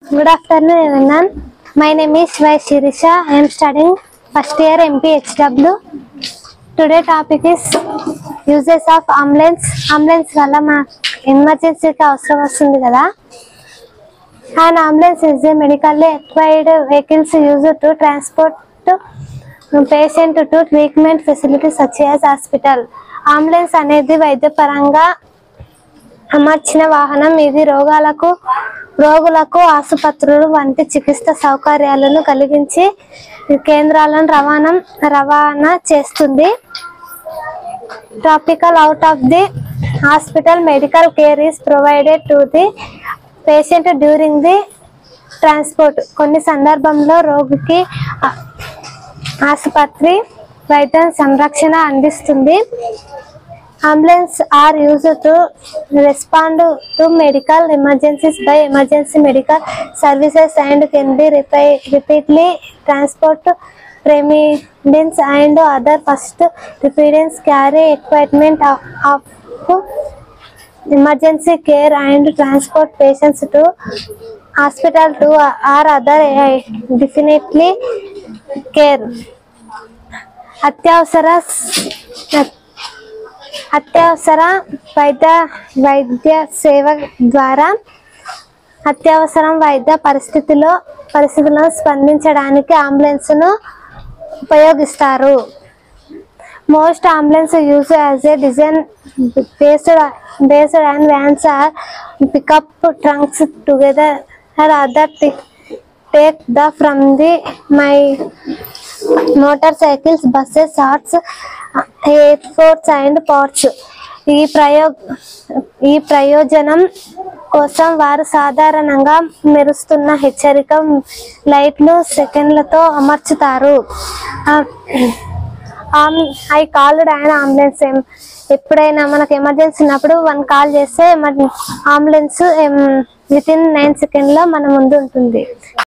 Good afternoon, everyone. My name is Y. Shirisha. I am studying first year MPHW. Today topic is uses of ambulance. Ambulance valla ma emergency ki avasaram vastundi kada. An ambulance is a medically equipped vehicles used to transport patient to treatment facilities such as hospital. Ambulance అనేది వైద్యపరంగా అమర్చిన వాహనం. ఇది రోగులకు ఆసుపత్రులు వంటి చికిత్స సౌకర్యాలను కలిగించి కేంద్రాలను రవాణా చేస్తుంది. Topical out of the hospital medical care is provided to the patient during the transport. కొన్ని సందర్భంలో రోగికి ఆసుపత్రి వైద్య సంరక్షణ అందిస్తుంది. Ambulances are used to respond to medical emergencies by emergency medical services and can be repeatedly transport premiums and other first responders carry equipment of emergency care and transport patients to hospital to or other definitely care. అత్యవసర వైద్య సేవ ద్వారా అత్యవసరం వైద్య పరిస్థితులను స్పందించడానికి ambulance ను ఉపయోగిస్తారు. Most ambulance use as a design based and vans are pickup trucks together or other take the from the my motorcycles, buses, carts, airports and ports. ఈ ప్రయోజనం కోసం వారు సాధారణంగా మెరుస్తున్న హెచ్చరిక లైట్లు సెకండ్లతో అమర్చుతారు. I called and ambulance. ఎప్పుడైనా మనకు ఎమర్జెన్సీ ఉన్నప్పుడు 1 కాల్ చేస్తే అంబులెన్స్ విత్ ఇన్ 9 సెకండ్లో మన ముందు ఉంటుంది.